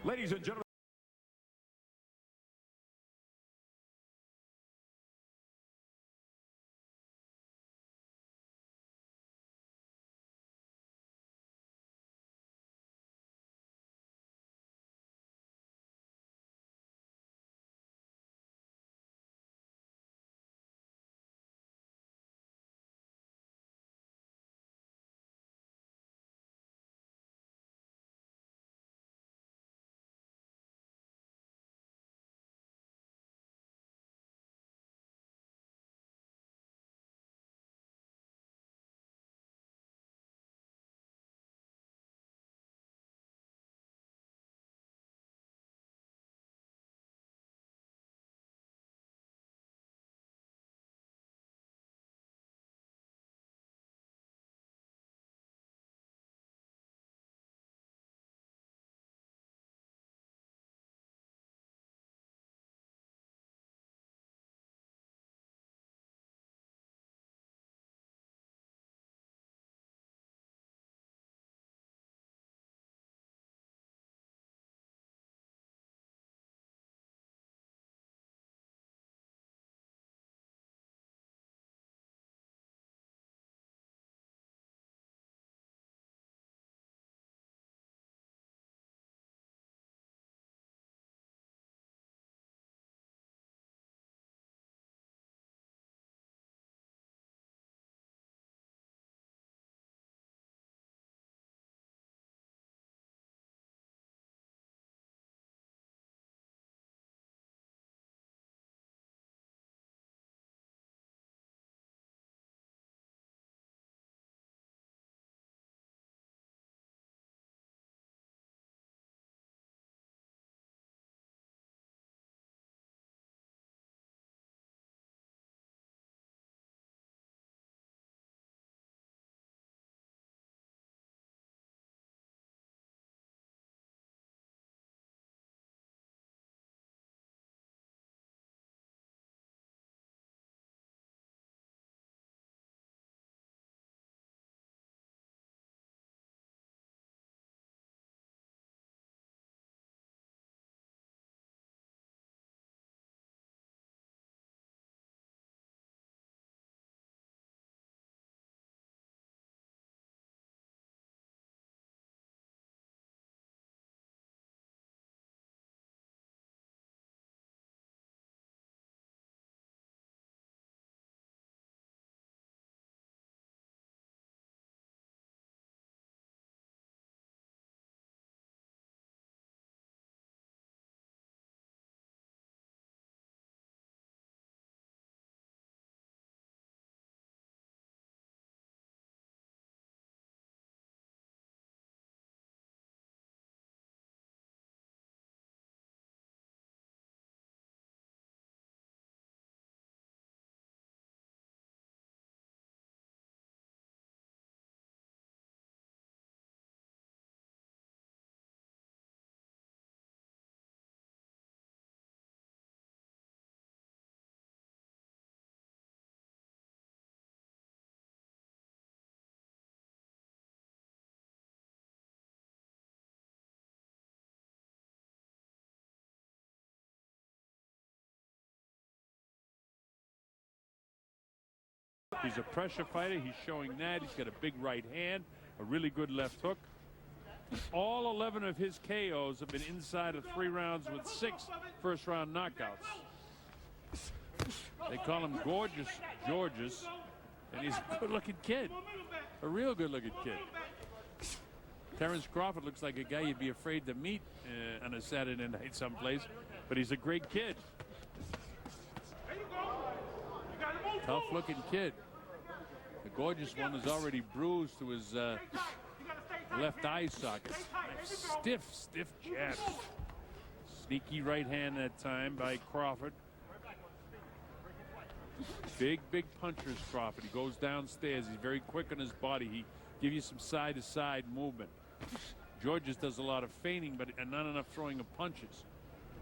Ladies and gentlemen. He's a pressure fighter. He's showing that. He's got a big right hand, a really good left hook. All 11 of his KOs have been inside of 3 rounds with 6 first-round knockouts. They call him Gorges, and he's a good-looking kid, a real good-looking kid. Terence Crawford looks like a guy you'd be afraid to meet on a Saturday night someplace, but he's a great kid. Tough-looking kid. The Gorgeous one is already bruised to his left eye socket. Stiff jab. Sneaky right hand that time by Crawford. Big punchers, Crawford. He goes downstairs. He's very quick on his body. He gives you some side-to-side movement. Gorges does a lot of feigning, but not enough throwing of punches.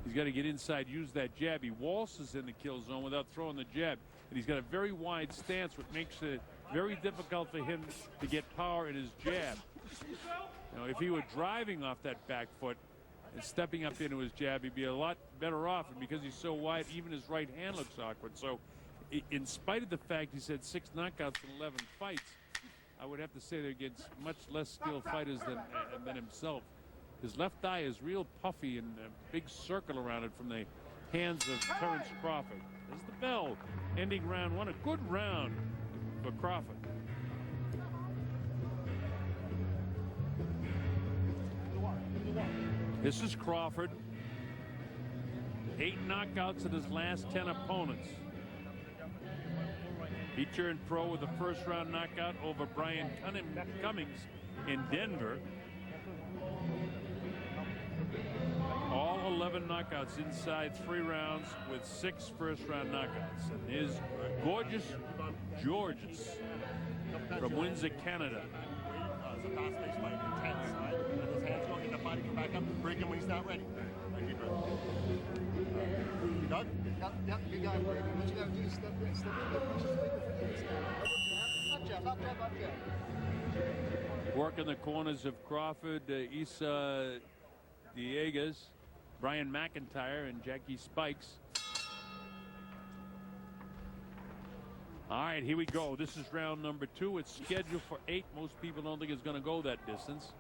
He's got to get inside, use that jab. He waltzes in the kill zone without throwing the jab. And he's got a very wide stance, which makes it very difficult for him to get power in his jab. You know, if he were driving off that back foot, and stepping up into his jab, he'd be a lot better off. And because he's so wide, even his right hand looks awkward. So in spite of the fact he's had 6 knockouts in 11 fights, I would have to say they're against much less skilled fighters than himself. His left eye is real puffy and a big circle around it from the hands of Terence Crawford. There's the bell, ending round 1. A good round for Crawford. This is Crawford. 8 knockouts in his last 10 opponents. He turned pro with a first-round knockout over Brian Cummings in Denver. All 11 knockouts inside 3 rounds with 6 first-round knockouts. And here's Gorges from Windsor, Canada. It's a fast-paced fight, intense, right? And his hands go, get the body, come back up, break him when he's not ready. Right, deep breath. You got? Yep, you got it. What you gotta do is step in, push his leg with the stand. Up jab. Working the corners of Crawford, Isa Dieguez, Brian McIntyre, and Jackie Spikes. All right, here we go. This is round number 2. It's scheduled for 8. Most people don't think it's going to go that distance.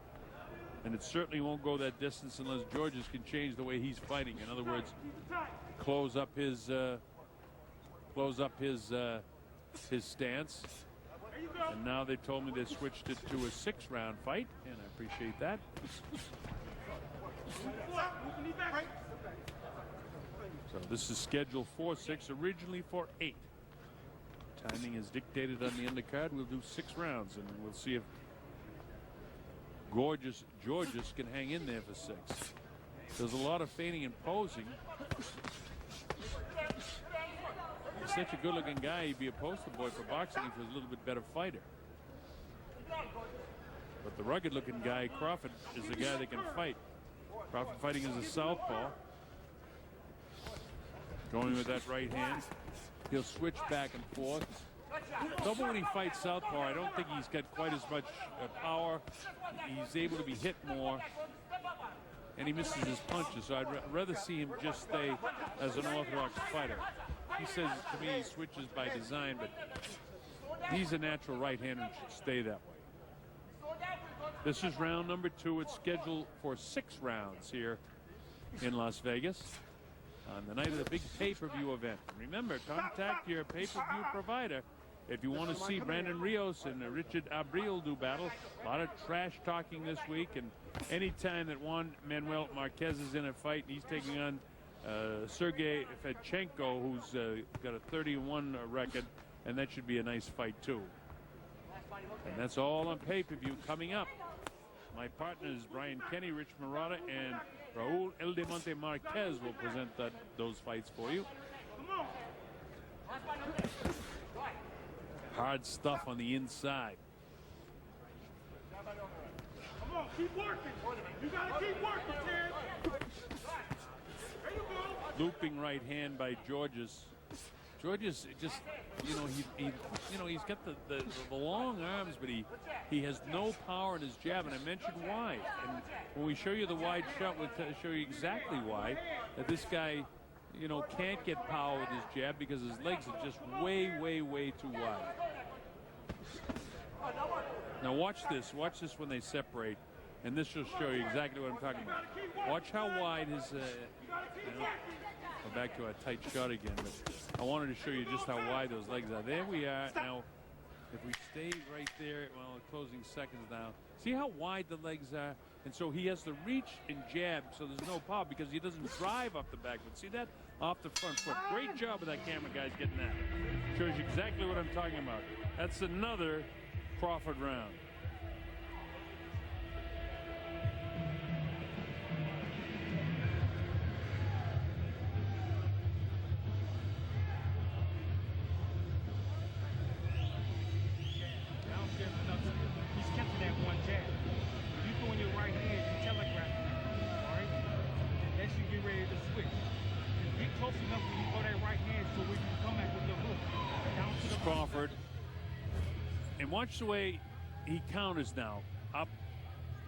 And it certainly won't go that distance unless Gorges can change the way he's fighting. In other words, close up his stance. And now they told me they switched it to a 6-round fight, and I appreciate that. So this is scheduled for 6, originally for 8. Timing is dictated on the undercard. We'll do 6 rounds, and we'll see if Gorges can hang in there for 6. There's a lot of feigning and posing. He's such a good-looking guy. He'd be a poster boy for boxing if he was a little bit better fighter. But the rugged-looking guy, Crawford, is the guy that can fight. Crawford fighting as a southpaw. Going with that right hand. He'll switch back and forth. Trouble when he fights southpaw, I don't think he's got quite as much power. He's able to be hit more, and he misses his punches. So I'd rather see him just stay as an orthodox fighter. He says to me he switches by design, but he's a natural right-hander and should stay that way. This is round number 2. It's scheduled for 6 rounds here in Las Vegas on the night of the big pay-per-view event. Remember, contact your pay-per-view provider if you want to see Brandon Rios and Richard Abril do battle. A lot of trash talking this week, and any time that Juan Manuel Marquez is in a fight, he's taking on Sergey Fedchenko, who's got a 31 record, and that should be a nice fight too. And that's all on pay-per-view coming up. My partners Brian Kenny, Rich Marotta, and Raul El de Monte Marquez will present those fights for you. Hard stuff on the inside. Come on, keep working. You gotta keep working, Terrence. There you go. Looping right hand by Gorges. Gorges just, he's got the long arms, but he has no power in his jab, and I mentioned why. And when we show you the wide shot, we'll show you exactly why. That this guy, can't get power with his jab because his legs are just way, way, way too wide. Now watch this. Watch this when they separate, and this will show you exactly what I'm talking about. Watch how wide his. Go back to a tight shot again, but I wanted to show you just how wide those legs are. There we are. Now, if we stay right there, well, closing seconds now. See how wide the legs are? And so he has to reach and jab, so there's no power because he doesn't drive up the back foot. See that? Off the front foot. Great job of that camera guy's getting that. Shows you exactly what I'm talking about. That's another Crawford round. Crawford, and watch the way he counters now. Up,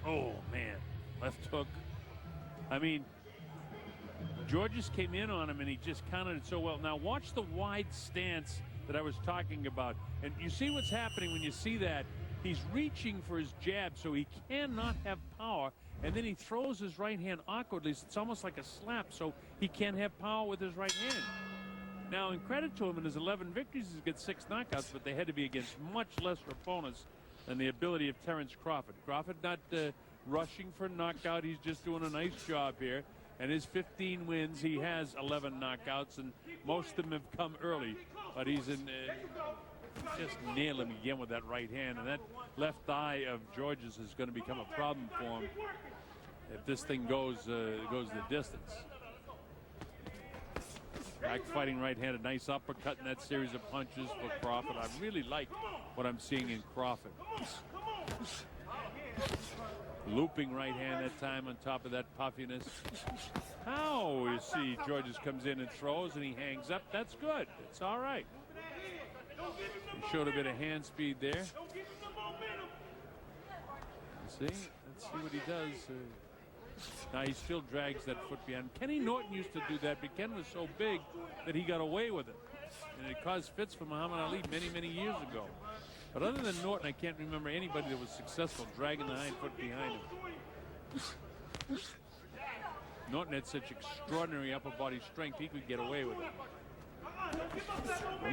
oh man, left hook. I mean, Gorges came in on him, and he just countered it so well. Now watch the wide stance that I was talking about. And you see what's happening when you see that. He's reaching for his jab, so he cannot have power. And then he throws his right hand awkwardly. It's almost like a slap, so he can't have power with his right hand. Now, in credit to him, in his 11 victories, he's got 6 knockouts, but they had to be against much lesser opponents than the ability of Terence Crawford. Crawford not rushing for knockout. He's just doing a nice job here. And his 15 wins, he has 11 knockouts, and most of them have come early. But he's in just nail him again with that right hand. And that left thigh of Gorges is going to become a problem for him if this thing goes the distance. Back fighting right-handed, nice uppercut in that series of punches for Crawford. I really like what I'm seeing in Crawford. Looping right hand that time on top of that puffiness. How you see Gorges comes in and throws and he hangs up. That's good. It's all right. He showed a bit of hand speed there. Let's see what he does. Now he still drags that foot behind. Kenny Norton used to do that, but Ken was so big that he got away with it. And it caused fits for Muhammad Ali many, many years ago. But other than Norton, I can't remember anybody that was successful dragging the hind foot behind him. Norton had such extraordinary upper body strength, he could get away with it.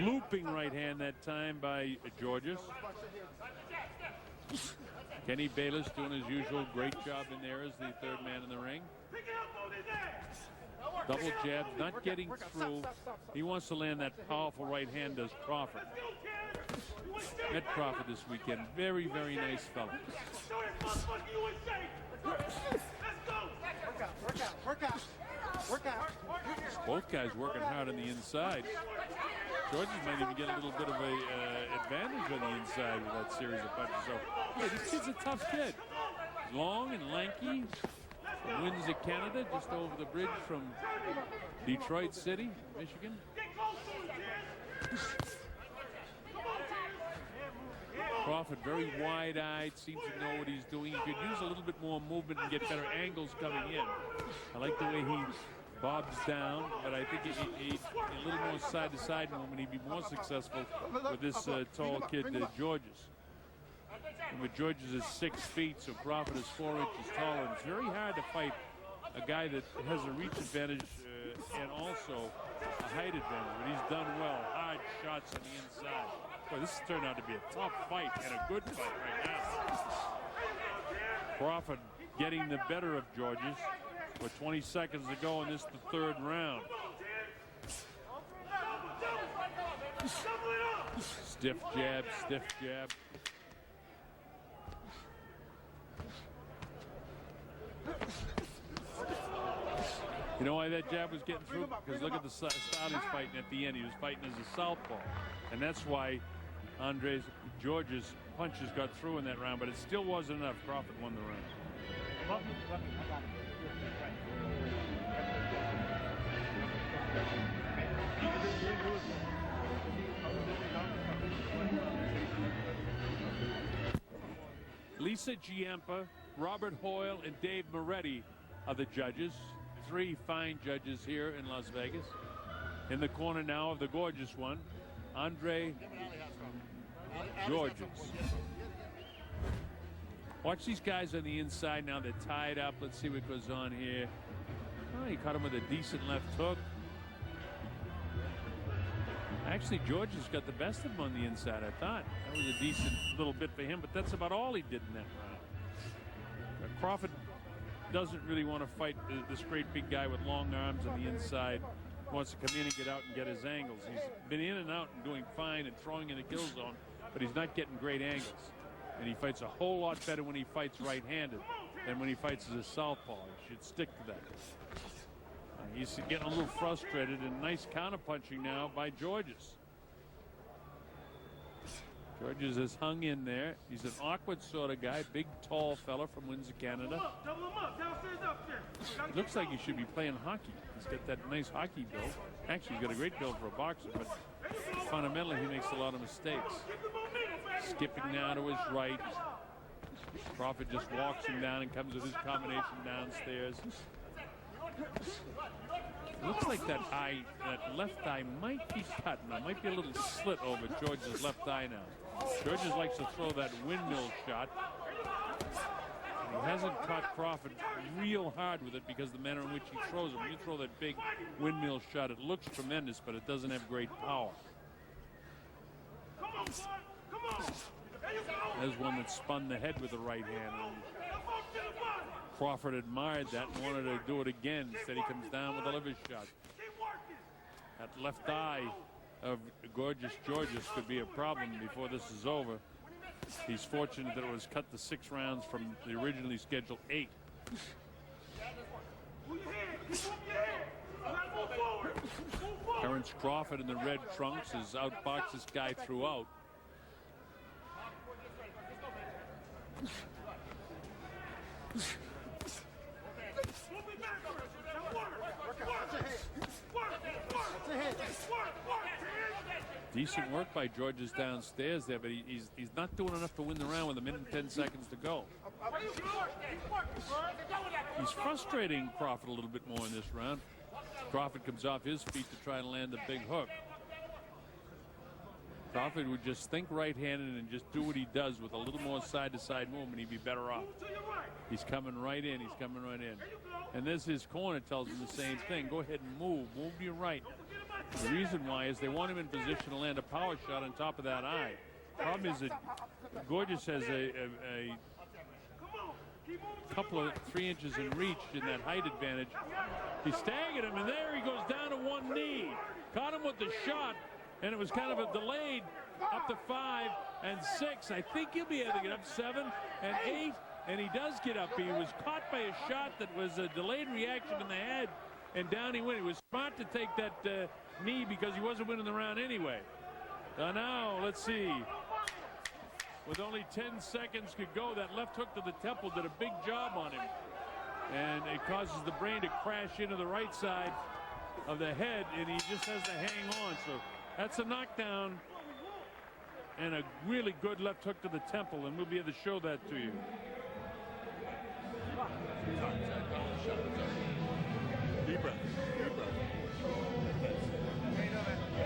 Looping right hand that time by Gorges. Kenny Bayless doing his usual great job in there as the third man in the ring. Double jab, not getting through. He wants to land that powerful right hand, does Crawford. Met Crawford this weekend. Very, very nice fella. Work out. Both guys working hard on the inside. Gorges might even get a little bit of a advantage on the inside with that series of punches. So, yeah, this kid's a tough kid. Long and lanky. From Windsor, Canada, just over the bridge from Detroit City, Michigan. Crawford very wide-eyed, seems to know what he's doing. He could use a little bit more movement and get better angles coming in. I like the way he bobs down, but I think a little more side-to-side movement, he'd be more successful with this tall kid, Gorges. And with Gorges is 6 feet, so Crawford is 4 inches taller. And it's very hard to fight a guy that has a reach advantage and also a height advantage. But he's done well. Hard shots on the inside. Boy, this has turned out to be a tough fight and a good fight right now. Crawford getting the better of Gorges with 20 seconds to go in this, the 3rd round. Stiff jab, stiff jab. You know why that jab was getting through? Because look at the style he's fighting at the end. He was fighting as a southpaw. And that's why Gorges' punches got through in that round, but it still wasn't enough. Crawford won the round. Lisa Giampa, Robert Hoyle, and Dave Moretti are the judges. 3 fine judges here in Las Vegas. In the corner now of the gorgeous one, Andre Gorges. Watch these guys on the inside now. They're tied up. Let's see what goes on here. Oh, he caught him with a decent left hook. Actually, Gorges got the best of him on the inside, I thought. That was a decent little bit for him, but that's about all he did in that round. Crawford doesn't really want to fight this great big guy with long arms on the inside. He wants to come in and get out and get his angles. He's been in and out and doing fine and throwing in the kill zone, but he's not getting great angles. And he fights a whole lot better when he fights right-handed than when he fights as a southpaw. He should stick to that. He's getting a little frustrated, and nice counter-punching now by Gorges. Gorges has hung in there. He's an awkward sort of guy, big, tall fella from Windsor, Canada. It looks like he should be playing hockey. He's got that nice hockey build. Actually, he's got a great build for a boxer, but fundamentally, he makes a lot of mistakes. Skipping now to his right. Crawford just walks him down and comes with his combination downstairs. Looks like that left eye might be cut. There might be a little slit over George's left eye now. Gorges likes to throw that windmill shot. And he hasn't caught Crawford real hard with it because of the manner in which he throws it. When you throw that big windmill shot, it looks tremendous, but it doesn't have great power. Come on, son. Come on. There you go. There's one that spun the head with the right hand. And Crawford admired that and wanted to do it again. Instead, he comes down with a liver shot. That left eye of Gorges could be a problem before this is over. He's fortunate that it was cut to 6 rounds from the originally scheduled 8. Terence Crawford in the red trunks has outboxed this guy throughout. Decent work by Gorges downstairs there, but he's not doing enough to win the round with 1 minute and 10 seconds to go. He's frustrating Crawford a little bit more in this round. Crawford comes off his feet to try and land a big hook. Crawford would just think right-handed and just do what he does with a little more side-to-side movement. He'd be better off. He's coming right in. He's coming right in. And this his corner tells him the same thing. Go ahead and move. Move to your right. The reason why is they want him in position to land a power shot on top of that eye. Problem is that Gorges has a couple of 3 inches in reach in that height advantage. He staggered him, and there he goes down to one knee. Caught him with the shot, and it was kind of a delayed up to 5 and 6. I think he'll be able to get up 7 and 8, and he does get up. He was caught by a shot that was a delayed reaction in the head, and down he went. He was smart to take that knee because he wasn't winning the round anyway. Now, let's see. With only 10 seconds to go, that left hook to the temple did a big job on him. And it causes the brain to crash into the right side of the head, and he just has to hang on. So that's a knockdown and a really good left hook to the temple, and we'll be able to show that to you. Deep breath. Deep breath.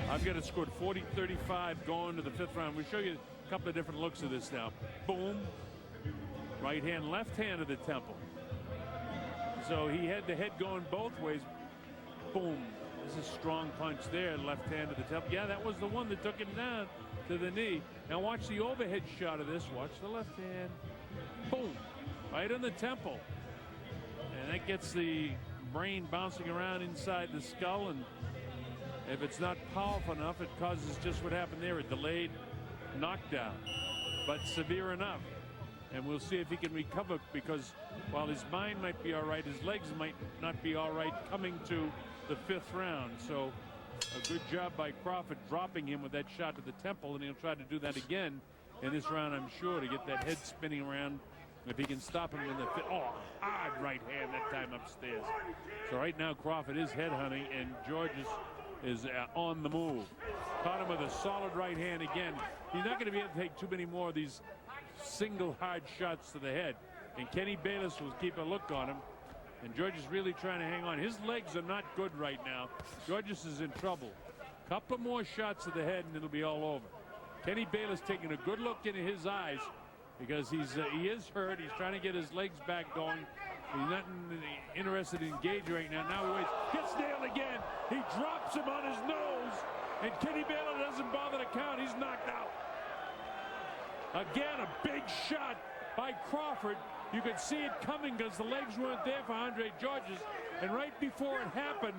I've got it scored 40-35 going to the 5th round. We'll show you a couple of different looks of this now. Boom. Right hand, left hand to the temple. So he had the head going both ways. Boom. This is a strong punch there. Left hand to the temple. Yeah, that was the one that took him down to the knee. Now watch the overhead shot of this. Watch the left hand. Boom. Right on the temple. And that gets the brain bouncing around inside the skull, and if it's not powerful enough, it causes just what happened there, a delayed knockdown, but severe enough. And we'll see if he can recover, because while his mind might be all right, his legs might not be all right coming to the 5th round. So a good job by Crawford dropping him with that shot to the temple, and he'll try to do that again in this round, I'm sure, to get that head spinning around. If he can stop him in the hard right hand that time upstairs. So right now Crawford is headhunting, and Gorges is on the move. Caught him with a solid right hand again. He's not going to be able to take too many more of these single hard shots to the head. And Kenny Bayless will keep a look on him. And Gorges is really trying to hang on. His legs are not good right now. Gorges is in trouble. Couple more shots to the head and it'll be all over. Kenny Bayless taking a good look into his eyes, because he is hurt. He's trying to get his legs back going. He's not interested in engaging right now. Now he waits. Gets nailed again. He drops him on his nose. And Kenny Bayless doesn't bother to count. He's knocked out. Again, a big shot by Crawford. You could see it coming because the legs weren't there for Andre Gorges. And right before it happened,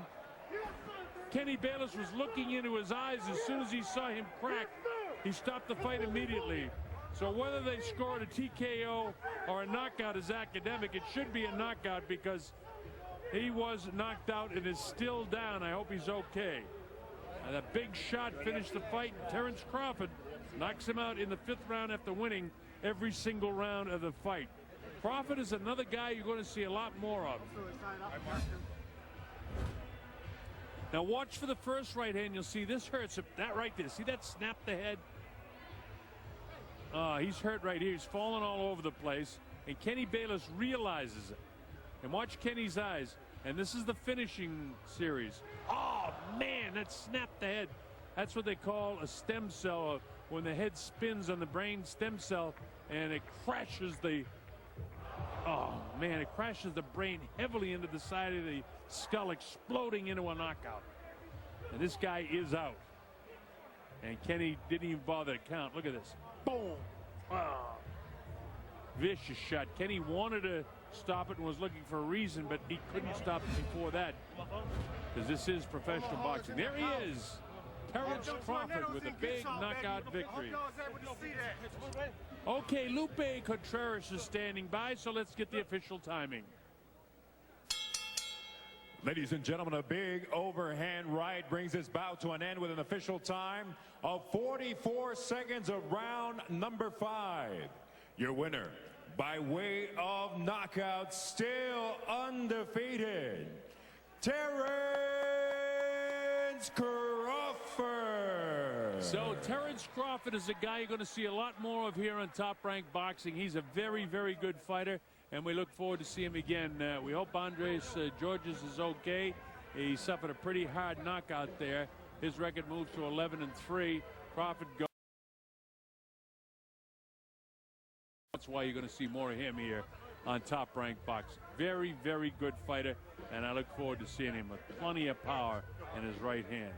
Kenny Bayless was looking into his eyes. As soon as he saw him crack, he stopped the fight immediately. So whether they scored a TKO or a knockout is academic. It should be a knockout because he was knocked out and is still down. I hope he's okay. And that big shot finished the fight. Terence Crawford knocks him out in the 5th round after winning every single round of the fight. Crawford is another guy you're going to see a lot more of. Now watch for the first right hand. You'll see this hurts him. That right there. See that snap the head? He's hurt right here. He's falling all over the place. And Kenny Bayless realizes it. And watch Kenny's eyes. And this is the finishing series. Oh, man, that snapped the head. That's what they call a stem cell, when the head spins on the brain stem cell, and it crashes the, oh, man, it crashes the brain heavily into the side of the skull, exploding into a knockout. And this guy is out. And Kenny didn't even bother to count. Look at this. Boom. Oh. Vicious shot. Kenny wanted to stop it and was looking for a reason, but he couldn't stop it before that, because this is professional boxing. There he is. Terence Crawford with a big knockout victory. Okay, Lupe Contreras is standing by, so let's get the official timing. Ladies and gentlemen, a big overhand right brings this bout to an end with an official time of 44 seconds of round number 5. Your winner, by way of knockout, still undefeated, Terence Crawford. So Terence Crawford is a guy you're going to see a lot more of here on Top Rank Boxing. He's a very, very good fighter, and we look forward to seeing him again. We hope Andres Gorges is okay. He suffered a pretty hard knockout there. His record moves to 11-3. Crawford goes. That's why you're going to see more of him here on Top Rank Boxing. Very, very good fighter, and I look forward to seeing him with plenty of power in his right hand.